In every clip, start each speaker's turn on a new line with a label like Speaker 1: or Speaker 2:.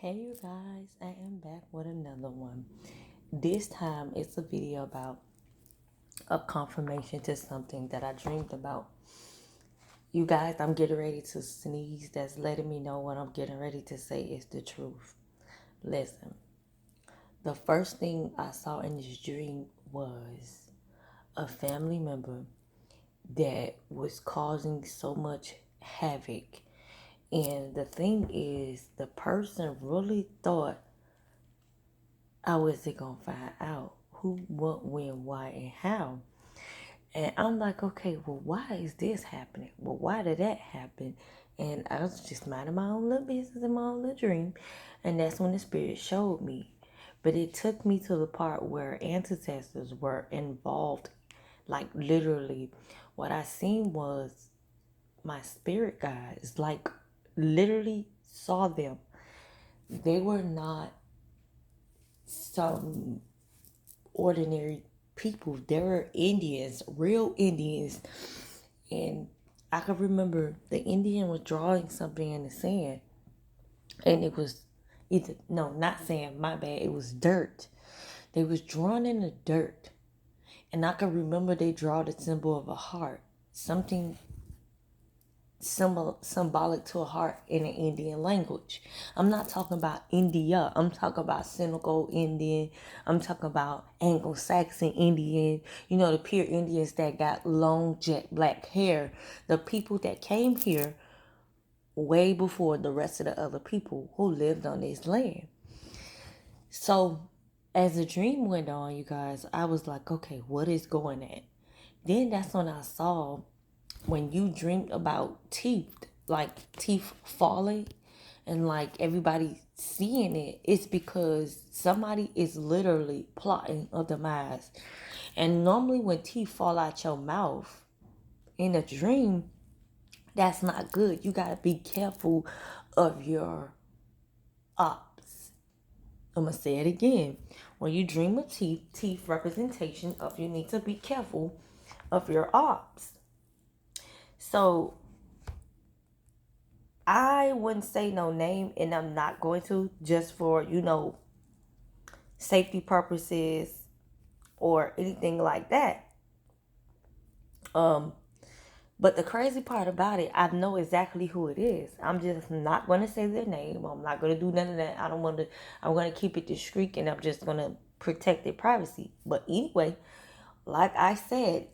Speaker 1: Hey you guys, I am back with another one. This time it's a video about a confirmation to something that I dreamed about. You guys, I'm getting ready to sneeze. That's letting me know what I'm getting ready to say is the truth. Listen, the first thing I saw in this dream was a family member that was causing so much havoc. And the thing is, the person really thought I wasn't gonna find out who, what, when, why, and how. And I'm like, okay, well, why is this happening? Well, why did that happen? And I was just minding my own little business in my own little dream. And that's when the spirit showed me. But it took me to the part where ancestors were involved. Like literally, what I seen was my spirit guides, like literally saw them. They were not some ordinary people. They were Indians, real Indians. And I could remember the Indian was drawing something in the sand. And it was either, no, not sand, my bad. It was dirt. They was drawn in the dirt. And I could remember they draw the symbol of a heart. Something symbolic to a heart in the Indian language. I'm not talking about India. I'm talking about Senegal Indian. I'm talking about Anglo-Saxon Indian. You know, the pure Indians that got long jet black hair. The people that came here way before the rest of the other people who lived on this land. So as the dream went on, you guys, I was like, okay, what is going on? Then that's when I saw when you dream about teeth, like teeth falling and like everybody seeing it, it's because somebody is literally plotting a demise. And normally when teeth fall out your mouth in a dream, that's not good. You gotta be careful of your ops. I'm gonna say it again. When you dream of teeth representation of you need to be careful of your ops. So I wouldn't say no name, and I'm not going to, just for, safety purposes or anything like that. Um, but the crazy part about it, I know exactly who it is. I'm just not going to say their name. I'm not going to do none of that. I don't want to. I'm going to keep it discreet, and I'm just going to protect their privacy. But anyway, like I said,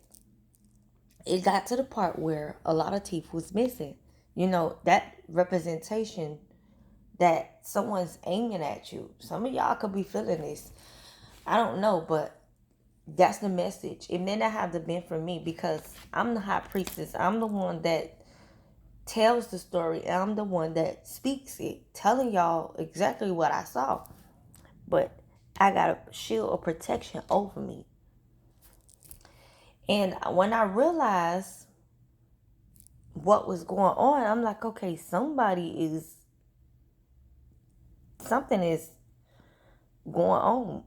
Speaker 1: it got to the part where a lot of teeth was missing. That representation that someone's aiming at you. Some of y'all could be feeling this. I don't know, but that's the message. It may not have been for me because I'm the high priestess. I'm the one that tells the story. I'm the one that speaks it, telling y'all exactly what I saw. But I got a shield of protection over me. And when I realized what was going on, I'm like, okay, something is going on.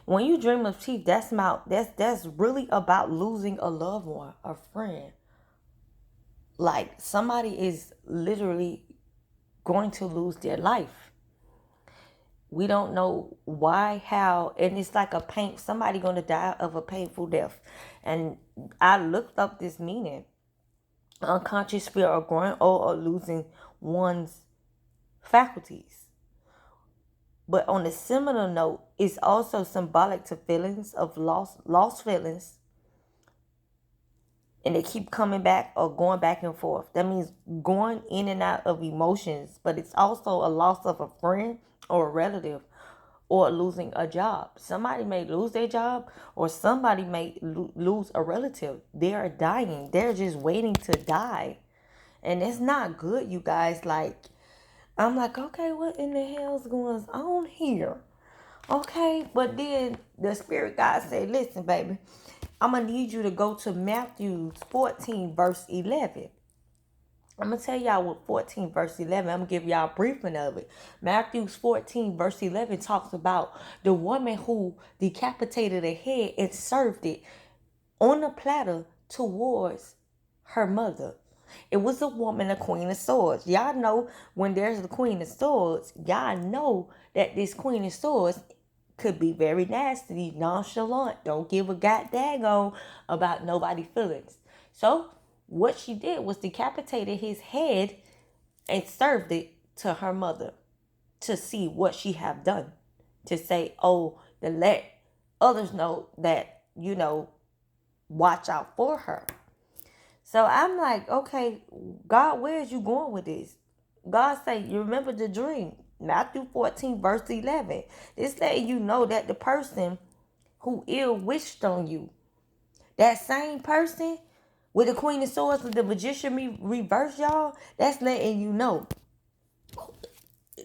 Speaker 1: When you dream of teeth, that's really about losing a loved one, a friend. Like somebody is literally going to lose their life. We don't know why, how, and it's like somebody gonna die of a painful death. And I looked up this meaning. Unconscious fear of growing old or losing one's faculties. But on a similar note, it's also symbolic to feelings of lost feelings, and they keep coming back or going back and forth. That means going in and out of emotions, but it's also a loss of a friend or a relative or losing a job. Somebody may lose their job or somebody may lose a relative. They are dying. They're just waiting to die. And it's not good, you guys. Like, I'm like, okay, what in the hell's going on here? Okay, but then the spirit guide said, listen, baby, I'm going to need you to go to Matthew 14, verse 11. I'm going to tell y'all what 14, verse 11, I'm going to give y'all a briefing of it. Matthew 14, verse 11 talks about the woman who decapitated a head and served it on a platter towards her mother. It was a woman, a Queen of Swords. Y'all know when there's the Queen of Swords, y'all know that this Queen of Swords could be very nasty, nonchalant, don't give a goddamn about nobody's feelings. So what she did was decapitated his head and served it to her mother to see what she have done. To say, oh, to let others know that, watch out for her. So I'm like, okay, God, where is you going with this? God say, you remember the dream. Matthew 14, verse 11. This letting you know that the person who ill wished on you, that same person with the Queen of Swords and the Magician reverse, y'all, that's letting you know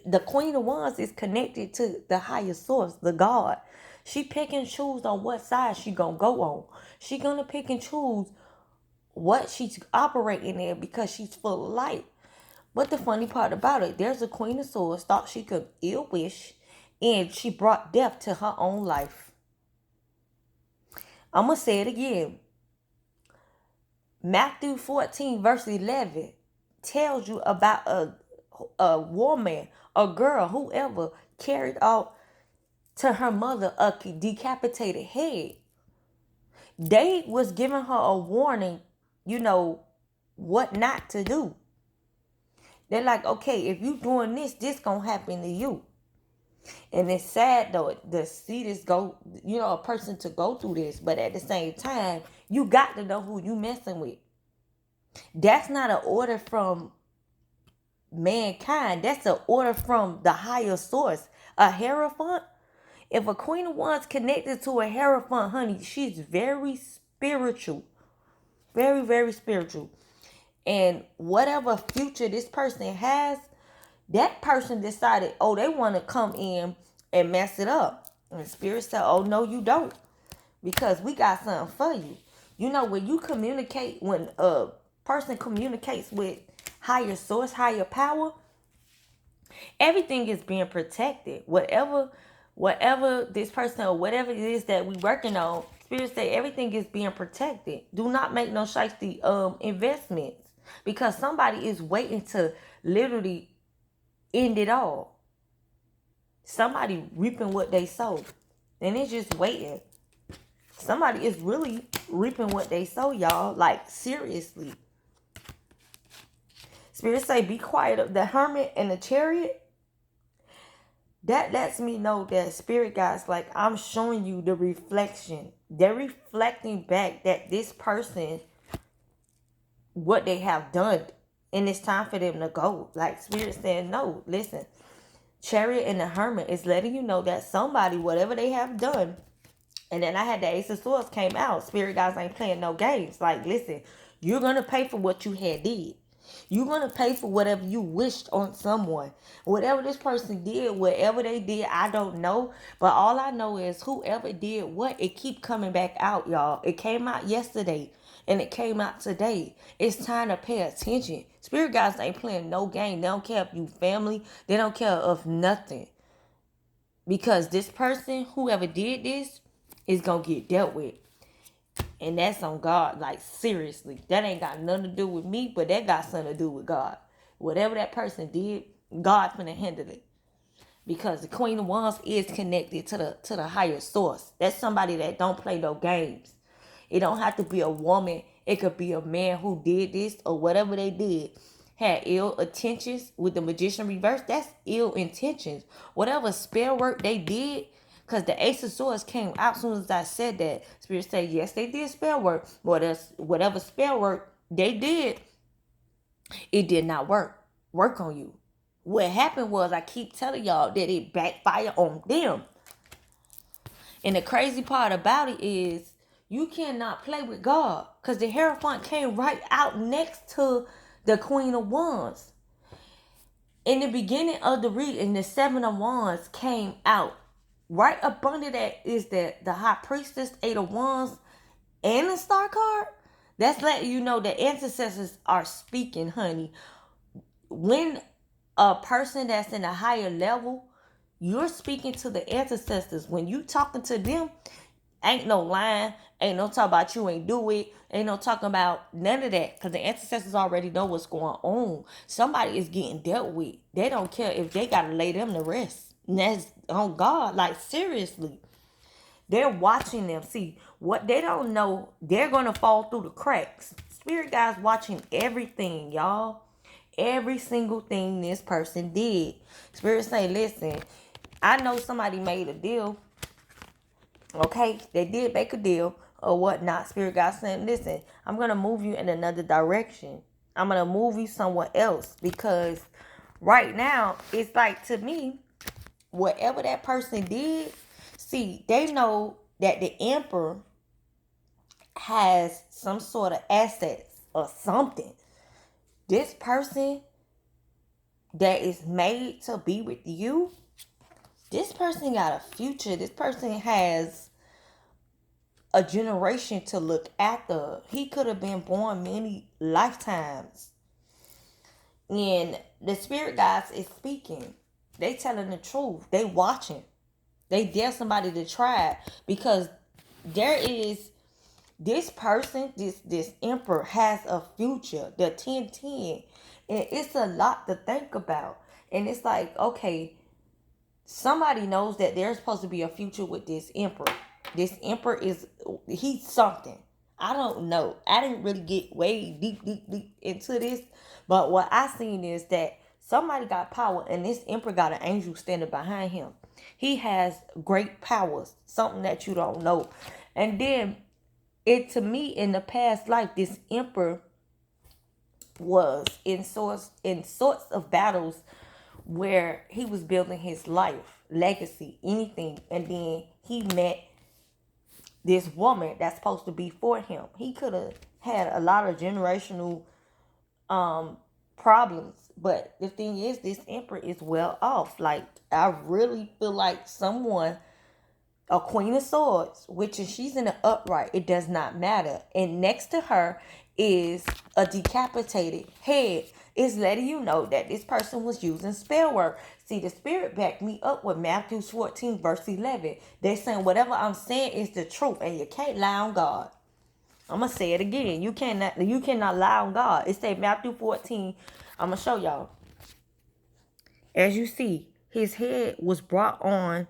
Speaker 1: the Queen of Wands is connected to the higher source, the God. She pick and choose on what side she gonna go on. She gonna pick and choose what she's operating in because she's full of light. But the funny part about it, there's a Queen of Swords thought she could ill wish, and she brought death to her own life. I'm gonna say it again. Matthew 14 verse 11 tells you about a woman, a girl, whoever carried out to her mother a decapitated head. They was giving her a warning, what not to do. They're like, okay, if you doing this gonna happen to you. And it's sad though to see this go, a person to go through this, but at the same time, you got to know who you messing with. That's not an order from mankind. That's an order from the higher source. A Hierophant. If a Queen of Wands connected to a Hierophant, honey, she's very spiritual. Very, very spiritual. And whatever future this person has, that person decided, oh, they want to come in and mess it up. And Spirit said, oh, no, you don't. Because we got something for you. When you communicate, when a person communicates with higher source, higher power, everything is being protected. Whatever this person or whatever it is that we working on, Spirit say everything is being protected. Do not make no shiesty investments. Because somebody is waiting to literally end it all. Somebody reaping what they sow. And it's just waiting. Somebody is really reaping what they sow, y'all. Like, seriously. Spirit say, be quiet. The Hermit and the Chariot. That lets me know that Spirit guys, like, I'm showing you the reflection. They're reflecting back that this person, what they have done, and it's time for them to go. Like, Spirit saying, no, listen. Chariot and the Hermit is letting you know that somebody, whatever they have done, and then I had the Ace of Swords came out. Spirit guys ain't playing no games. Like, listen, you're going to pay for what you had did. You're going to pay for whatever you wished on someone. Whatever this person did, whatever they did, I don't know. But all I know is whoever did what, it keep coming back out, y'all. It came out yesterday and it came out today. It's time to pay attention. Spirit guys ain't playing no game. They don't care if you family. They don't care of nothing. Because this person, whoever did this, is going to get dealt with. And that's on God. Like, seriously. That ain't got nothing to do with me, but that got something to do with God. Whatever that person did, God's gonna handle it. Because the Queen of Wands is connected to the higher source. That's somebody that don't play no games. It don't have to be a woman. It could be a man who did this or whatever they did. Had ill intentions with the Magician reverse. That's ill intentions. Whatever spell work they did, because the Ace of Swords came out as soon as I said that. Spirit said, yes, they did spell work. But whatever spell work they did, it did not work on you. What happened was, I keep telling y'all that it backfired on them. And the crazy part about it is, you cannot play with God. Because the Hierophant came right out next to the Queen of Wands. In the beginning of the reading, the Seven of Wands came out. Right up under that is the High Priestess, Eight of Wands, and the Star card. That's letting you know the ancestors are speaking, honey. When a person that's in a higher level, you're speaking to the ancestors. When you talking to them, ain't no lying, Ain't no talk about you ain't do it. Ain't no talking about none of that. Because the ancestors already know what's going on. Somebody is getting dealt with. They don't care if they got to lay them to rest. And that's on God. Like, seriously. They're watching them. See, what they don't know, they're going to fall through the cracks. Spirit guys watching everything, y'all. Every single thing this person did. Spirit say, listen, I know somebody made a deal. Okay, they did make a deal or whatnot. Spirit God saying, listen, I'm going to move you in another direction. I'm going to move you somewhere else. Because right now, it's like, to me, whatever that person did, see, they know that the emperor has some sort of assets or something. This person that is made to be with you, this person got a future. This person has a generation to look after. He could have been born many lifetimes. And the spirit guides is speaking. They telling the truth. They watching. They dare somebody to try it. Because there is this person, this emperor has a future. The 1010. And it's a lot to think about. And it's like, okay, somebody knows that there's supposed to be a future with this emperor. This emperor he's something. I don't know. I didn't really get way deep into this. But what I seen is that somebody got power and this emperor got an angel standing behind him. He has great powers. Something that you don't know. And then to me, in the past life, this emperor was in sorts of battles where he was building his life, legacy, anything. And then he met this woman that's supposed to be for him. He could have had a lot of generational problems. But the thing is, this emperor is well off. Like, I really feel like someone, a queen of swords, which is she's in the upright, it does not matter. And next to her is a decapitated head. It's letting you know that this person was using spell work. See, the spirit backed me up with Matthew 14 verse 11. They're saying whatever I'm saying is the truth, and you can't lie on God. I'm gonna say it again. You cannot lie on God. It says Matthew 14. I'm gonna show y'all. As you see, his head was brought on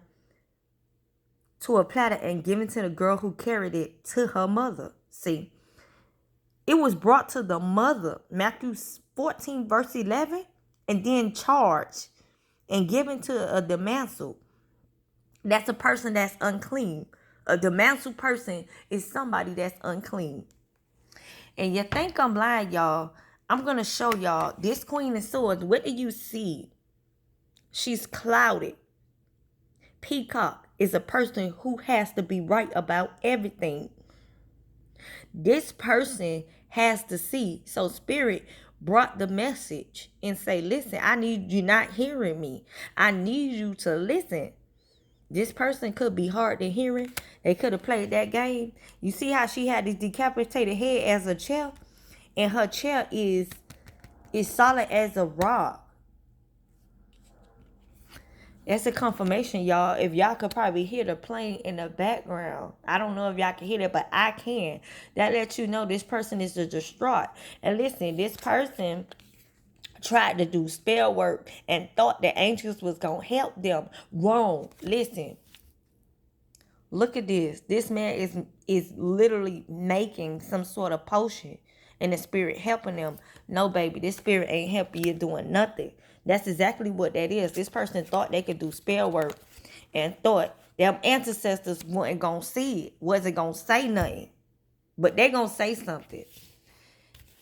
Speaker 1: to a platter and given to the girl who carried it to her mother. See, it was brought to the mother, Matthew 14 verse 11, and then charged and given to a demansel. That's a person that's unclean. A demansel person is somebody that's unclean. And you think I'm lying, y'all? I'm going to show y'all this Queen of Swords. What do you see? She's clouded. Peacock is a person who has to be right about everything. This person has to see. So Spirit brought the message and say, listen, I need you not hearing me. I need you to listen. This person could be hard to hearing. They could have played that game. You see how she had this decapitated head as a chair? And her chair is solid as a rock. That's a confirmation, y'all. If y'all could probably hear the plane in the background. I don't know if y'all can hear it, but I can. That lets you know this person is distraught. And listen, this person tried to do spell work and thought the angels was going to help them. Wrong. Listen. Look at this. This man is literally making some sort of potion and the spirit helping them. No, baby, this spirit ain't helping you doing nothing. That's exactly what that is. This person thought they could do spell work and thought their ancestors weren't going to see it. Wasn't going to say nothing. But they going to say something.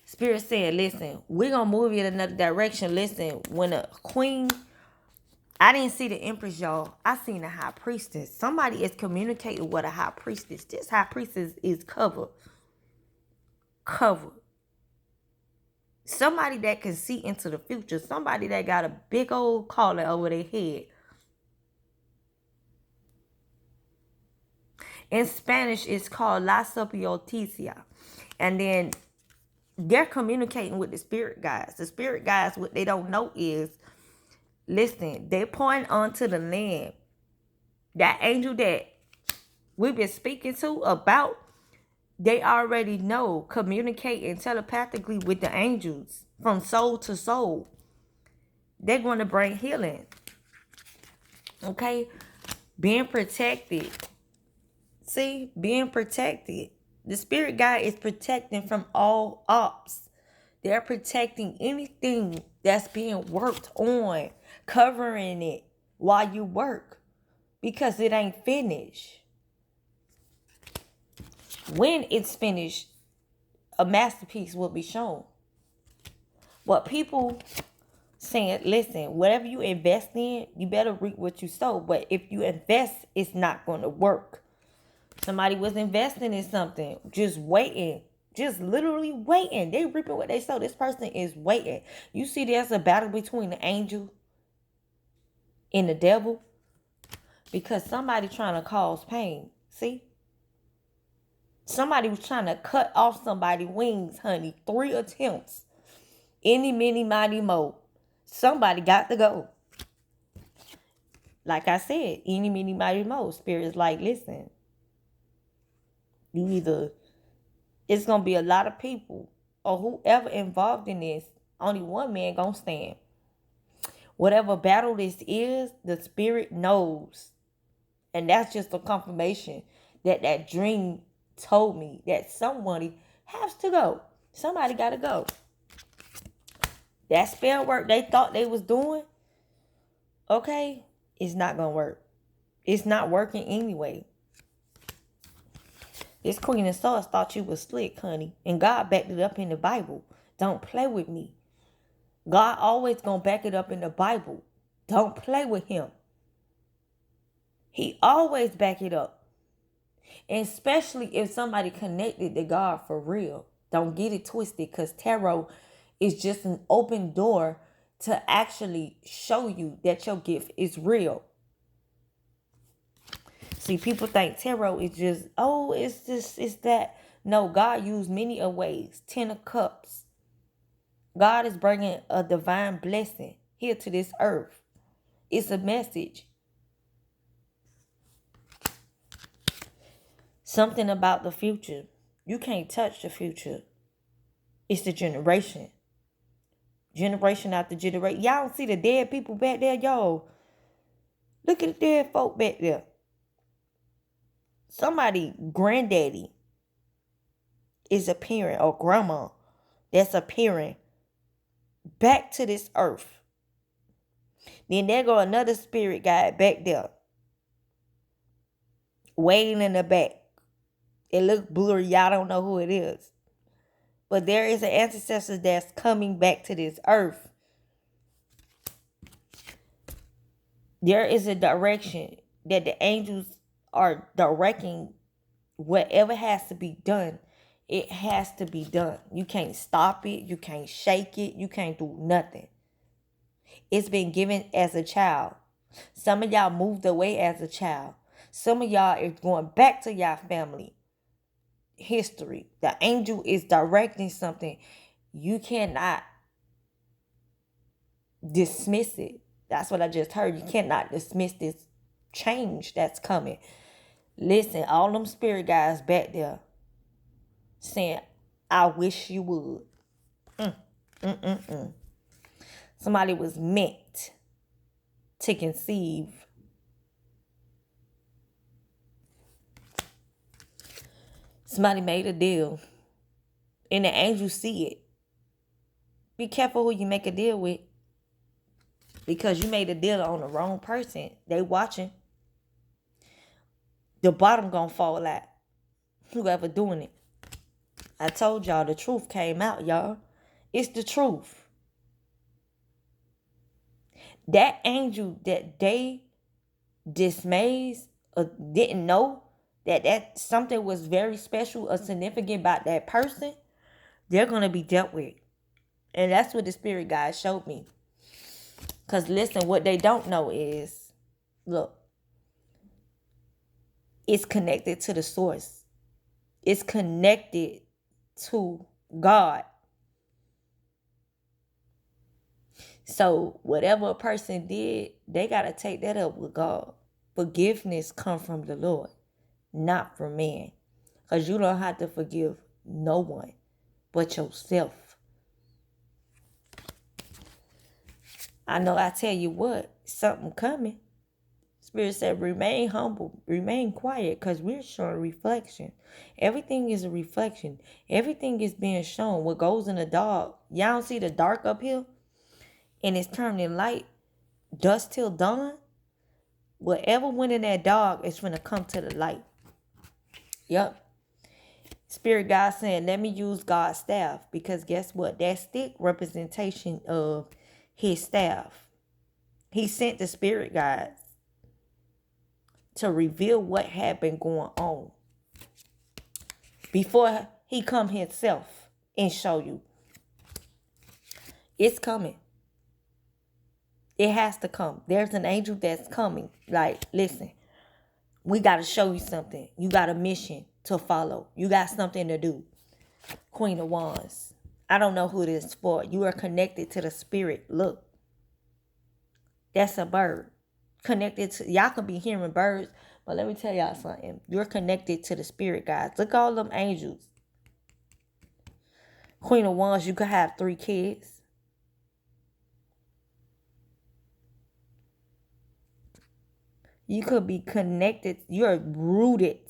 Speaker 1: Spirit said, listen, we're going to move you in another direction. Listen, when a queen, I didn't see the empress, y'all. I seen the high priestess. Somebody is communicating with a high priestess. This high priestess is covered. Covered. Somebody that can see into the future. Somebody that got a big old collar over their head. In Spanish, it's called La Sapioticia. And then they're communicating with the spirit guides. The spirit guides, what they don't know is, listen, they point onto the land. That angel that we've been speaking to about, They already know, communicating telepathically with the angels from soul to soul. They're going to bring healing. Okay? Being protected. See? Being protected. The spirit guide is protecting from all ops. They're protecting anything that's being worked on, covering it while you work, because it ain't finished. When it's finished, a masterpiece will be shown. What people saying, listen, whatever you invest in, you better reap what you sow. But if you invest, it's not going to work. Somebody was investing in something, just waiting, just literally waiting. They reaping what they sow. This person is waiting. You see, there's a battle between the angel and the devil because somebody trying to cause pain. See? Somebody was trying to cut off somebody's wings, honey. 3 attempts. Any, many, mighty, mo. Somebody got to go. Like I said, any, many, mighty, mo. Spirit's like, listen. You either, it's going to be a lot of people or whoever involved in this, only one man going to stand. Whatever battle this is, the spirit knows. And that's just a confirmation that that dream told me that somebody has to go. Somebody got to go. That spell work they thought they was doing, okay, it's not going to work. It's not working anyway. This Queen of Swords thought you was slick, honey. And God backed it up in the Bible. Don't play with me. God always going to back it up in the Bible. Don't play with him. He always back it up. And especially if somebody connected to God for real. Don't get it twisted, because tarot is just an open door to actually show you that your gift is real. See, people think tarot is just, oh, it's this, it's that. No, God used many a ways. 10 of Cups. God is bringing a divine blessing here to this earth. It's a message. Something about the future. You can't touch the future. It's the generation. Generation after generation. Y'all don't see the dead people back there, y'all. Look at the dead folk back there. Somebody, granddaddy, is appearing, or grandma that's appearing back to this earth. Then there go another spirit guide back there, waiting in the back. It look blurry. Y'all don't know who it is. But there is an ancestor that's coming back to this earth. There is a direction that the angels are directing. Whatever has to be done, it has to be done. You can't stop it. You can't shake it. You can't do nothing. It's been given as a child. Some of y'all moved away as a child. Some of y'all is going back to y'all family history. The angel is directing something. You cannot dismiss it. That's what I just heard. You cannot dismiss this change that's coming. Listen, all them spirit guys back there saying, I wish you would. Somebody was meant to conceive. Somebody made a deal. And the angels see it. Be careful who you make a deal with. Because you made a deal on the wrong person. They watching. The bottom gonna fall out. Whoever doing it. I told y'all the truth came out, y'all. It's the truth. That angel that they dismays or didn't know that something was very special or significant about that person, they're going to be dealt with. And that's what the spirit guide showed me. Because listen, what they don't know is, look, it's connected to the source. It's connected to God. So whatever a person did, they got to take that up with God. Forgiveness come from the Lord, not from man. Because you don't have to forgive no one but yourself. I know I tell you what, something coming. Spirit said, remain humble, remain quiet, because we're showing reflection. Everything is a reflection. Everything is being shown. What goes in the dark, y'all don't see the dark up here? And it's turning light, dusk till dawn. Whatever went in that dark is going to come to the light. Yep. Spirit God saying, let me use God's staff. Because guess what? That stick representation of his staff. He sent the spirit guides to reveal what had been going on before he come himself and show you. It's coming. It has to come. There's an angel that's coming. Like, listen, we got to show you something. You got a mission to follow. You got something to do. Queen of Wands. I don't know who this is for. You are connected to the spirit. Look. That's a bird. Connected to, y'all could be hearing birds, but let me tell y'all something. You're connected to the spirit guides. Look at all them angels. Queen of Wands, you could have 3 kids. You could be connected. You're rooted.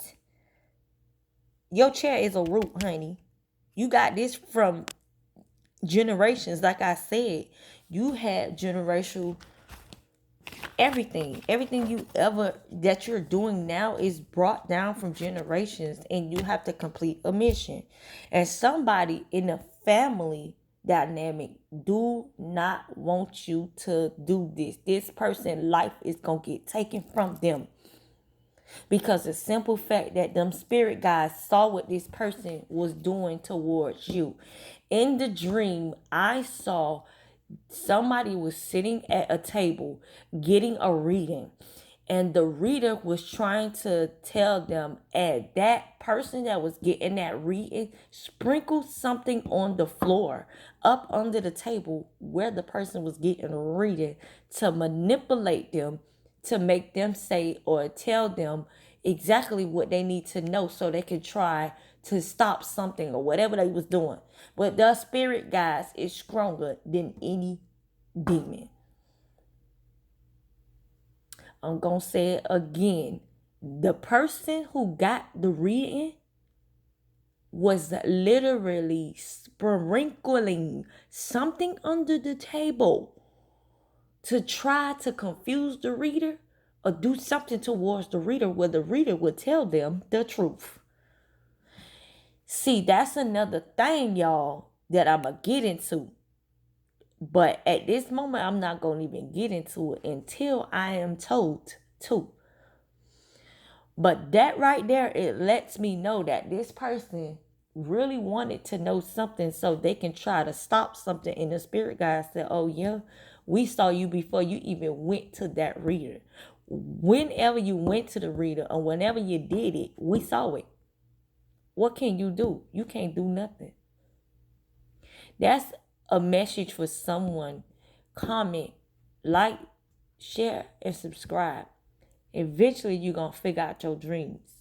Speaker 1: Your chair is a root, honey. You got this from generations. Like I said, you had generational everything you ever that you're doing now is brought down from generations, and you have to complete a mission. And somebody in the family dynamic do not want you to do this person life is gonna get taken from them, because the simple fact that them spirit guys saw what this person was doing towards you. In the dream, I saw somebody was sitting at a table getting a reading, and the reader was trying to tell them, and that person that was getting that reading sprinkled something on the floor up under the table where the person was getting a reading, to manipulate them, to make them say or tell them exactly what they need to know so they can try to stop something or whatever they was doing. But the spirit guys is stronger than any demon. I'm gonna say it again. The person who got the reading was literally sprinkling something under the table to try to confuse the reader or do something towards the reader where the reader would tell them the truth. See, that's another thing, y'all, that I'm going to get into. But at this moment, I'm not going to even get into it until I am told to. But that right there, it lets me know that this person really wanted to know something so they can try to stop something. And the spirit guide said, oh yeah, we saw you before you even went to that reader. Whenever you went to the reader or whenever you did it, we saw it. What can you do? You can't do nothing. That's a message for someone. Comment, like, share, and subscribe. Eventually, you're going to figure out your dreams.